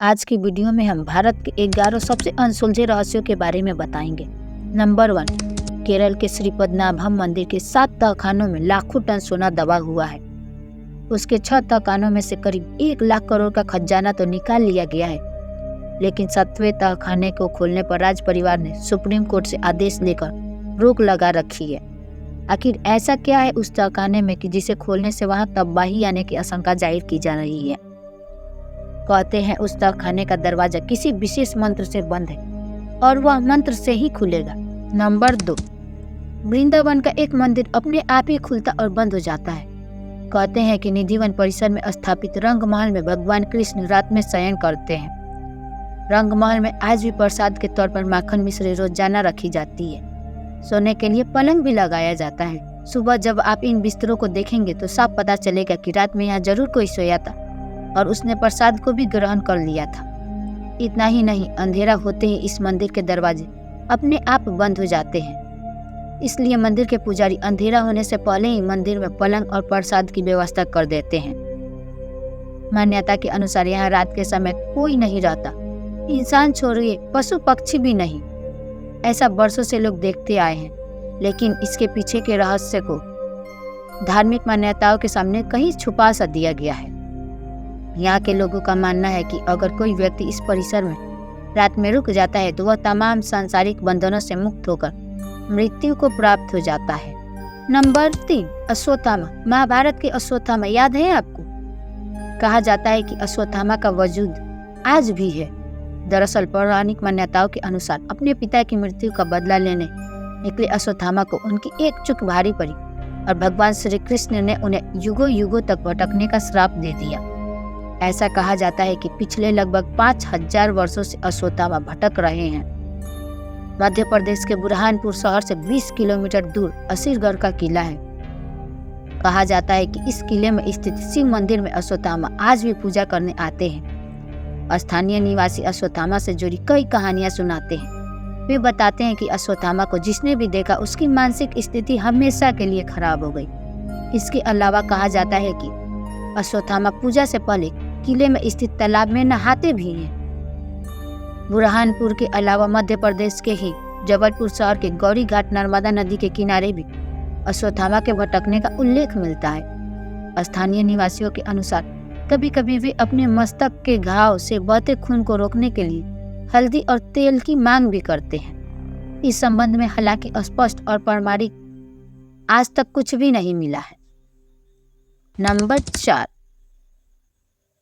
आज की वीडियो में हम भारत के 11 सबसे अनसुलझे रहस्यों के बारे में बताएंगे। नंबर 1, केरल के श्री पद्मनाभम मंदिर के 7 तहखानों में लाखों टन सोना दबा हुआ है। उसके 6 तहखानों में से करीब 1 लाख करोड़ का खजाना तो निकाल लिया गया है, लेकिन 7वें तहखाने को खोलने पर राज परिवार ने सुप्रीम कोर्ट से आदेश लेकर रोक लगा रखी है। आखिर ऐसा क्या है उस तहखाने में कि जिसे खोलने से वहां तबाही आने की आशंका जाहिर की जा रही है। कहते हैं उस तहखाने का दरवाजा किसी विशेष मंत्र से बंद है और वह मंत्र से ही खुलेगा। नंबर 2, वृंदावन का एक मंदिर अपने आप ही खुलता और बंद हो जाता है। कहते हैं कि निधिवन परिसर में स्थापित रंगमहल में भगवान कृष्ण रात में शयन करते हैं। रंगमहल में आज भी प्रसाद के तौर पर माखन मिश्री रोजाना रखी जाती है। सोने के लिए पलंग भी लगाया जाता है। सुबह जब आप इन बिस्तरों को देखेंगे तो साफ पता चलेगा कि रात में यहाँ जरूर कोई सोया था और उसने प्रसाद को भी ग्रहण कर लिया था। इतना ही नहीं, अंधेरा होते ही इस मंदिर के दरवाजे अपने आप बंद हो जाते हैं। इसलिए मंदिर के पुजारी अंधेरा होने से पहले ही मंदिर में पलंग और प्रसाद की व्यवस्था कर देते हैं। मान्यता के अनुसार यहाँ रात के समय कोई नहीं रहता, इंसान छोड़िए पशु पक्षी भी नहीं। ऐसा वर्षों से लोग देखते आए हैं, लेकिन इसके पीछे के रहस्य को धार्मिक मान्यताओं के सामने कहीं छुपा सा दिया गया है। यहाँ के लोगों का मानना है कि अगर कोई व्यक्ति इस परिसर में रात में रुक जाता है तो वह तमाम सांसारिक बंधनों से मुक्त होकर मृत्यु को प्राप्त हो जाता है। नंबर 3, अश्वत्थामा। महाभारत के अश्वत्थामा याद है आपको? कहा जाता है कि अश्वत्थामा का वजूद आज भी है। दरअसल पौराणिक मान्यताओं के अनुसार अपने पिता की मृत्यु का बदला लेने निकले अश्वत्थामा को उनकी एक चूक भारी पड़ी और भगवान श्री कृष्ण ने उन्हें युगों युगों तक भटकने का श्राप दे दिया। ऐसा कहा जाता है कि पिछले लगभग 5000 वर्षों से अश्वत्थामा भटक रहे हैं। मध्य प्रदेश के बुरहानपुर शहर से 20 किलोमीटर दूर असीरगढ़ का किला है। कहा जाता है कि इस किले में स्थित शिव मंदिर में अश्वत्थामा आज भी पूजा करने आते हैं। स्थानीय निवासी अश्वत्थामा से जुड़ी कई कहानियां सुनाते हैं। वे बताते हैं कि अश्वत्थामा को जिसने भी देखा उसकी मानसिक स्थिति हमेशा के लिए खराब हो गई। इसके अलावा कहा जाता है कि अश्वत्थामा पूजा से पहले किले में स्थित तालाब में नहाते भी हैं। बुरहानपुर के अलावा मध्य प्रदेश के ही जबलपुर शहर के गौरी घाट नर्मदा नदी के किनारे भी अश्वत्थामा के भटकने का उल्लेख मिलता है। स्थानीय निवासियों के अनुसार कभी कभी वे अपने मस्तक के घाव से बहते खून को रोकने के लिए हल्दी और तेल की मांग भी करते हैं। इस संबंध में हालांकि स्पष्ट और प्रमाणिक आज तक कुछ भी नहीं मिला है। नंबर 4,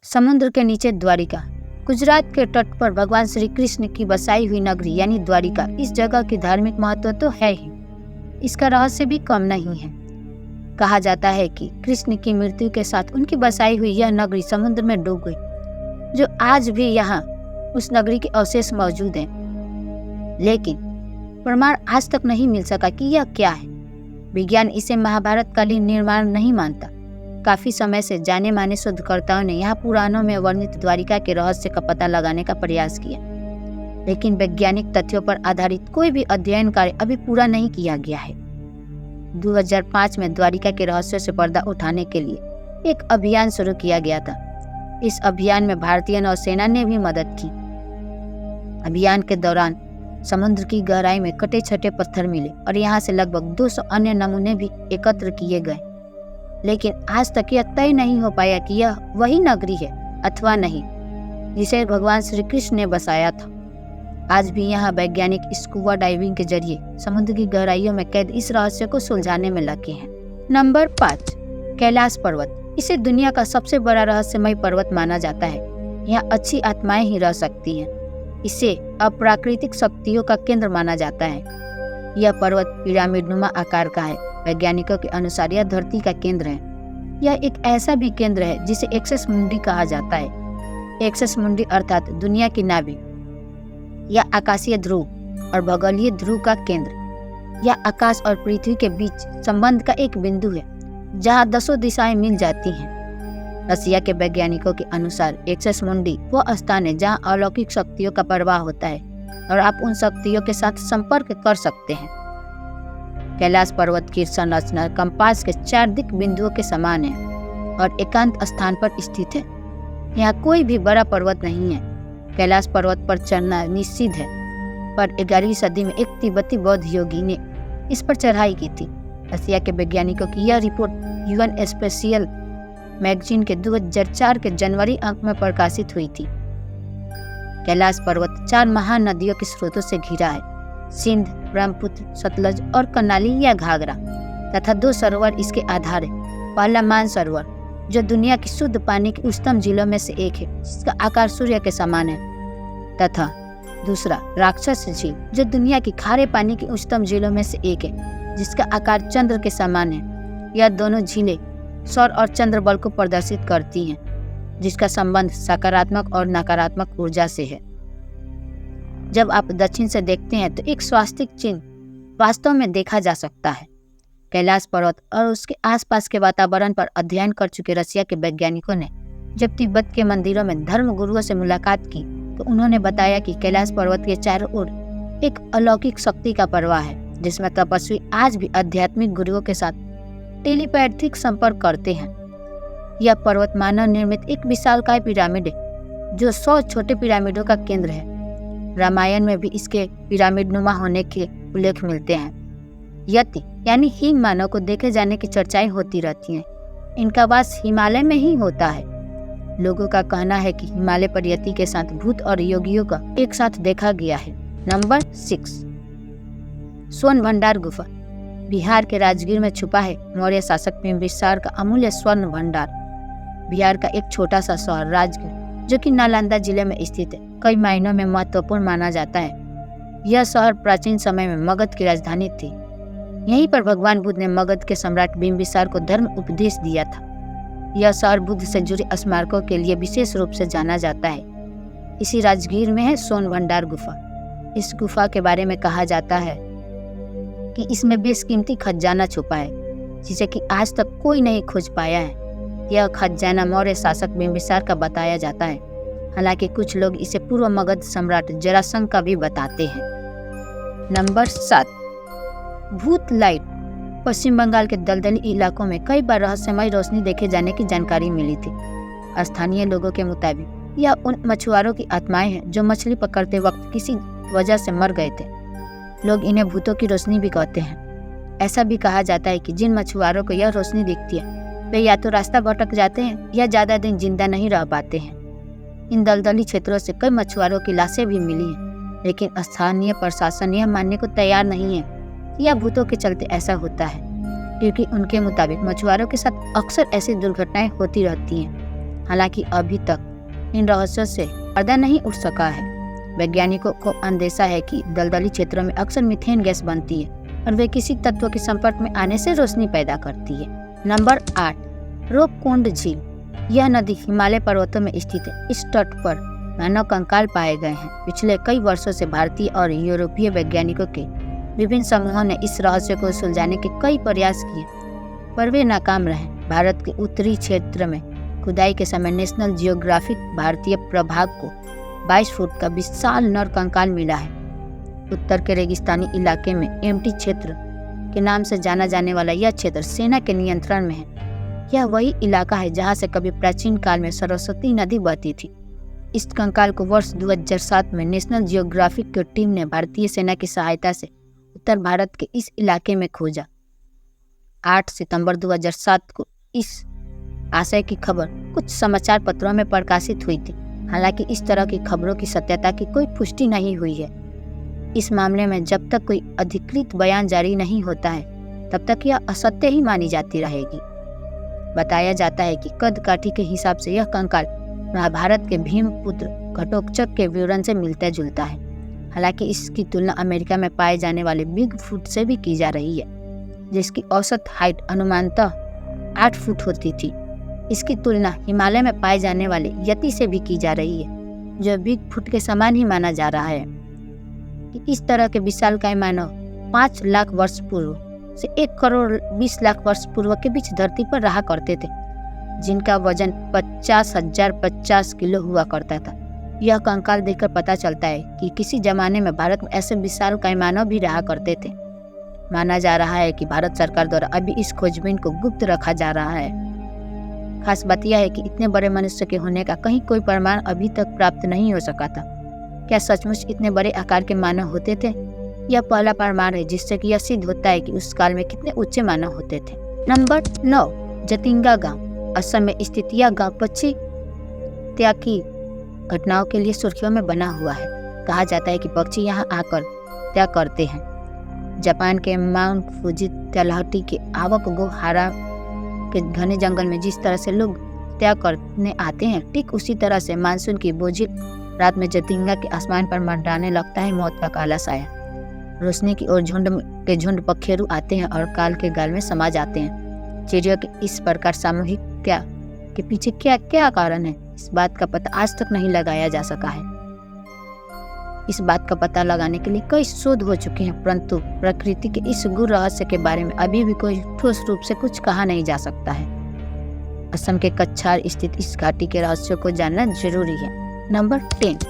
समुद्र के नीचे द्वारिका। गुजरात के तट पर भगवान श्री कृष्ण की बसाई हुई नगरी यानी द्वारिका। इस जगह की धार्मिक महत्व तो है ही, इसका रहस्य भी कम नहीं है। कहा जाता है कि कृष्ण की मृत्यु के साथ उनकी बसाई हुई यह नगरी समुद्र में डूब गई, जो आज भी यहाँ उस नगरी के अवशेष मौजूद हैं। लेकिन प्रमाण आज तक नहीं मिल सका कि यह क्या है। विज्ञान इसे महाभारत कालीन निर्माण नहीं मानता। काफी समय से जाने माने शोधकर्ताओं ने यहाँ पुराणों में वर्णित द्वारिका के रहस्य का पता लगाने का प्रयास किया, लेकिन वैज्ञानिक तथ्यों पर आधारित कोई भी अध्ययन कार्य अभी पूरा नहीं किया गया है। 2005 में द्वारिका के रहस्यों से पर्दा उठाने के लिए एक अभियान शुरू किया गया था। इस अभियान में भारतीय नौसेना ने भी मदद की। अभियान के दौरान समुद्र की गहराई में कटे छटे पत्थर मिले और यहाँ से लगभग 200 अन्य नमूने भी एकत्र किए गए, लेकिन आज तक यह तय नहीं हो पाया कि यह वही नगरी है अथवा नहीं जिसे भगवान श्री कृष्ण ने बसाया था। आज भी यहाँ वैज्ञानिक स्कूबा डाइविंग के जरिए समुद्र की गहराइयों में कैद इस रहस्य को सुलझाने में लगे हैं। नंबर 5, कैलाश पर्वत। इसे दुनिया का सबसे बड़ा रहस्यमय पर्वत माना जाता है। यहाँ अच्छी आत्माएं ही रह सकती हैं। इसे अप्राकृतिक शक्तियों का केंद्र माना जाता है। यह पर्वत पिरामिडनुमा आकार का है। वैज्ञानिकों के अनुसार यह धरती का केंद्र है। यह एक ऐसा भी केंद्र है जिसे एक्सेस मुंडी कहा जाता है। एक्सेस मुंडी अर्थात दुनिया की नाभि या आकाशीय ध्रुव और भूगोलीय ध्रुव का केंद्र। यह आकाश और पृथ्वी के बीच संबंध का एक बिंदु है जहाँ 10 दिशाएं मिल जाती हैं। रसिया के वैज्ञानिकों के अनुसार एक्सेस मुंडी वह स्थान है जहाँ अलौकिक शक्तियों का प्रवाह होता है और आप उन शक्तियों के साथ संपर्क कर सकते हैं। कैलाश पर्वत की संरचना कंपास के 4 दिक बिंदुओं के समान है और एकांत स्थान पर स्थित है। यहाँ कोई भी बड़ा पर्वत नहीं है। कैलाश पर्वत पर चढ़ना निषिद्ध है, पर 11वीं सदी में एक तिब्बती बौद्ध योगी ने इस पर चढ़ाई की थी। रसिया के वैज्ञानिकों की यह रिपोर्ट यूएन स्पेशियल मैगजीन के 2004 के जनवरी अंक में प्रकाशित हुई थी। कैलाश पर्वत 4 महान नदियों के स्रोतों से घिरा है, सिंध, ब्रह्मपुत्र, सतलज और कर्नाली या घाघरा, तथा 2 सरोवर इसके आधार है। पहला मानसरोवर, जो दुनिया की शुद्ध पानी की उच्चतम झीलों में से एक है, जिसका आकार सूर्य के समान है, तथा दूसरा राक्षस झील, जो दुनिया की खारे पानी की उच्चतम झीलों में से एक है, जिसका आकार चंद्र के समान है। यह दोनों झीलें सौर और चंद्र बल को प्रदर्शित करती हैं, जिसका संबंध सकारात्मक और नकारात्मक ऊर्जा से है। जब आप दक्षिण से देखते हैं तो एक स्वास्तिक चिन्ह वास्तव में देखा जा सकता है। कैलाश पर्वत और उसके आसपास के वातावरण पर अध्ययन कर चुके रसिया के वैज्ञानिकों ने जब तिब्बत के मंदिरों में धर्म गुरुओं से मुलाकात की तो उन्होंने बताया कि कैलाश पर्वत के चारों ओर एक अलौकिक शक्ति का प्रवाह है, जिसमें तपस्वी आज भी आध्यात्मिक गुरुओं के साथ टेलीपैथिक संपर्क करते हैं। यह पर्वत मानव निर्मित एक विशालकाय पिरामिड है, जो 100 छोटे पिरामिडों का केंद्र है। रामायण में भी इसके पिरामिड नुमा होने के उल्लेख मिलते हैं। यति यानी हिम मानव को देखे जाने की चर्चाएं होती रहती हैं। इनका वास हिमालय में ही होता है। लोगों का कहना है कि हिमालय पर यति के साथ भूत और योगियों का एक साथ देखा गया है। नंबर 6, स्वर्ण भंडार गुफा। बिहार के राजगीर में छुपा है मौर्य शासक बिंबिसार का अमूल्य स्वर्ण भंडार। बिहार का एक छोटा सा शहर राजगीर, जो कि नालंदा जिले में स्थित है, कई मायनों में महत्वपूर्ण माना जाता है। यह शहर प्राचीन समय में मगध की राजधानी थी। यहीं पर भगवान बुद्ध ने मगध के सम्राट बिंबिसार को धर्म उपदेश दिया था। यह शहर बुद्ध से जुड़े स्मारकों के लिए विशेष रूप से जाना जाता है। इसी राजगीर में है स्वर्ण भंडार गुफा। इस गुफा के बारे में कहा जाता है कि इसमें बेशकीमती खजाना छुपा है, जिसे कि आज तक कोई नहीं खोज पाया है। यह खजाना मौर्य शासक बिंबिसार का बताया जाता है, हालांकि कुछ लोग इसे पूर्व मगध सम्राट जरासंध का भी बताते हैं। नंबर 7, भूत लाइट। पश्चिम बंगाल के दलदली इलाकों में कई बार रहस्यमय रोशनी देखे जाने की जानकारी मिली थी। स्थानीय लोगों के मुताबिक यह उन मछुआरों की आत्माएं हैं जो मछली पकड़ते वक्त किसी वजह से मर गए थे। लोग इन्हें भूतों की रोशनी भी कहते हैं। ऐसा भी कहा जाता है कि जिन मछुआरों को यह रोशनी दिखती है वे या तो रास्ता भटक जाते हैं या ज्यादा दिन जिंदा नहीं रह पाते हैं। इन दलदली क्षेत्रों से कई मछुआरों की लाशें भी मिली हैं, लेकिन स्थानीय प्रशासन यह मानने को तैयार नहीं है कि यह भूतों के चलते ऐसा होता है, क्योंकि उनके मुताबिक मछुआरों के साथ अक्सर ऐसी दुर्घटनाएं होती रहती हैं। हालांकि अभी तक इन रहस्यों से पर्दा नहीं उठ सका है। वैज्ञानिकों को अंदेशा है कि दलदली क्षेत्रों में अक्सर मीथेन गैस बनती है और वे किसी तत्व के संपर्क में आने से रोशनी पैदा करती है। नंबर 8, रोपकुंड झील। यह नदी हिमालय पर्वतों में स्थित है। इस तट पर मानव कंकाल पाए गए हैं। पिछले कई वर्षों से भारतीय और यूरोपीय वैज्ञानिकों के विभिन्न समूहों ने इस रहस्य को सुलझाने के कई प्रयास किए, पर वे नाकाम रहे। भारत के उत्तरी क्षेत्र में खुदाई के समय नेशनल जियोग्राफिक भारतीय प्रभाग को 22 फुट का विशाल नर कंकाल मिला है। उत्तर के रेगिस्तानी इलाके में एम्प्टी क्षेत्र के नाम से जाना जाने वाला यह क्षेत्र सेना के नियंत्रण में है। यह वही इलाका है जहां से कभी प्राचीन काल में सरस्वती नदी बहती थी। इस कंकाल को वर्ष 2007 में नेशनल जियोग्राफिक की टीम ने भारतीय सेना की सहायता से उत्तर भारत के इस इलाके में खोजा। 8 सितंबर 2007 को इस आशय की खबर कुछ समाचार पत्रों में प्रकाशित हुई थी। हालांकि इस तरह की खबरों की सत्यता की कोई पुष्टि नहीं हुई है। इस मामले में जब तक कोई अधिकृत बयान जारी नहीं होता है तब तक यह असत्य ही मानी जाती रहेगी। बताया जाता है कि कद काठी के हिसाब से यह कंकाल महाभारत के भीमपुत्र घटोत्कच के विवरण से मिलता जुलता है। हालांकि इसकी तुलना अमेरिका में पाए जाने वाले बिग फुट से भी की जा रही है, जिसकी औसत हाइट अनुमानतः 8 फुट होती थी। इसकी तुलना हिमालय में पाए जाने वाले यति से भी की जा रही है, जो बिग फुट के समान ही माना जा रहा है। कि इस तरह के विशालकाय मानव 5 लाख वर्ष पूर्व से 1 करोड़ 20 लाख वर्ष पूर्व के बीच धरती पर रहा करते थे, जिनका वजन 50,050 किलो हुआ करता था। यह कंकाल देखकर पता चलता है कि किसी जमाने में भारत में ऐसे विशालकाय मानव भी रहा करते थे। माना जा रहा है कि भारत सरकार द्वारा अभी इस खोजबीन को गुप्त रखा जा रहा है। खास बात यह है कि इतने बड़े मनुष्य के होने का कहीं कोई प्रमाण अभी तक प्राप्त नहीं हो सका था। क्या सचमुच इतने बड़े आकार के मानव होते थे? यह पहला प्रमाण है जिससे कि यह सिद्ध होता है कि उस काल में कितने ऊंचे मानव होते थे। नंबर 9, जतिंगा गांव। असम में स्थित यह गांव पक्षी हत्या की घटनाओं के लिए सुर्खियों में बना हुआ है। कहा जाता है कि पक्षी यहाँ आकर हत्या करते हैं। जापान के माउंट फूजी तलहटी के आवक गोहारा के घने जंगल में जिस तरह से लोग हत्या करने आते हैं, ठीक उसी तरह से मानसून की बोझिल रात में जतिंगा के आसमान पर मंडराने लगता है मौत का काला साया। रोशनी की ओर झुंड पखेरु आते हैं और काल के गाल में समा जाते हैं। चिड़ियों के इस प्रकार सामूहिक क्या के पीछे क्या क्या कारण है, इस बात का पता आज तक नहीं लगाया जा सका है। इस बात का पता लगाने के लिए कई शोध हो चुके हैं, परंतु प्रकृति के इस गूढ़ रहस्य के बारे में अभी भी कोई ठोस रूप से कुछ कहा नहीं जा सकता है। असम के कछार स्थित इस घाटी के रहस्यों को जानना जरूरी है। नंबर 10,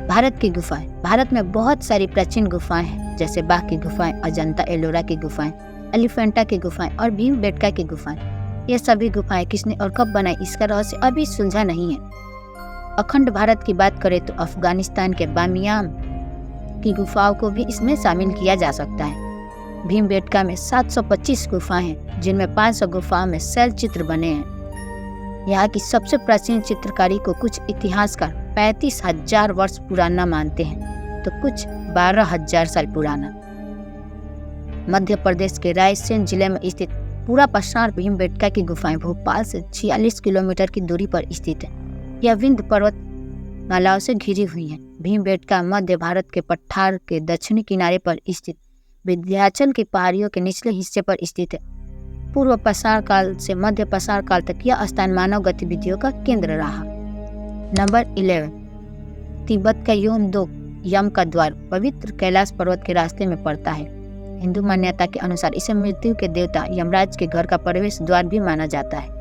भारत की गुफाएं। भारत में बहुत सारी प्राचीन गुफाएं हैं, जैसे बाघ की गुफाएं, अजंता एलोरा की गुफाएं, एलिफेंटा की गुफाएं और भीमबेटका की गुफाएं। ये सभी गुफाएं किसने और कब बनाई, इसका रहस्य अभी सुलझा नहीं है। अखंड भारत की बात करें तो अफगानिस्तान के बामियान की गुफाओं को भी इसमें शामिल किया जा सकता है। भीमबेटका में 725 गुफाएं हैं, जिनमें 500 गुफाओं में शैल चित्र बने हैं। यहाँ की सबसे प्राचीन चित्रकारी को कुछ इतिहासकार 35,000 वर्ष पुराना मानते हैं, तो कुछ 12,000 साल पुराना। मध्य प्रदेश के रायसेन जिले में स्थित पूरा पसार भीमबेटका की गुफाएं भोपाल से 46 किलोमीटर की दूरी पर स्थित है। यह विंध्य पर्वत मालाओं से घिरी हुई है। भीमबेटका मध्य भारत के पठार के दक्षिणी किनारे पर स्थित विंध्याचल की पहाड़ियों के निचले हिस्से पर स्थित है। पूर्व पसार काल से मध्य पसार काल तक यह स्थान मानव गतिविधियों का केंद्र रहा। नंबर 11, तिब्बत का यम का द्वार पवित्र कैलाश पर्वत के रास्ते में पड़ता है। हिंदू मान्यता के अनुसार इसे मृत्यु के देवता यमराज के घर का प्रवेश द्वार भी माना जाता है।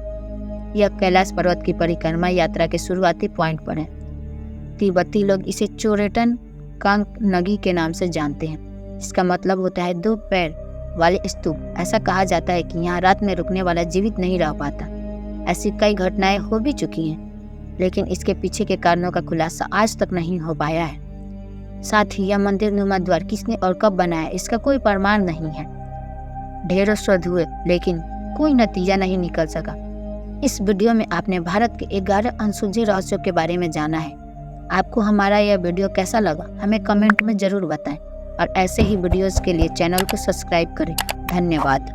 यह कैलाश पर्वत की परिक्रमा यात्रा के शुरुआती पॉइंट पर है। तिब्बती लोग इसे चोरेटन कांग नगी के नाम से जानते हैं। इसका मतलब होता है 2 पैर वाले स्तूप। ऐसा कहा जाता है कि यहाँ रात में रुकने वाला जीवित नहीं रह पाता। ऐसी कई घटनाएं हो भी चुकी हैं, लेकिन इसके पीछे के कारणों का खुलासा आज तक नहीं हो पाया है। साथ ही यह मंदिर नुमा द्वार किसने और कब बनाया, इसका कोई प्रमाण नहीं है। ढेरों शोध हुए, लेकिन कोई नतीजा नहीं निकल सका। इस वीडियो में आपने भारत के 11 अनसुलझे रहस्यों के बारे में जाना है। आपको हमारा यह वीडियो कैसा लगा, हमें कमेंट में जरूर बताएं और ऐसे ही वीडियोस के लिए चैनल को सब्सक्राइब करें। धन्यवाद।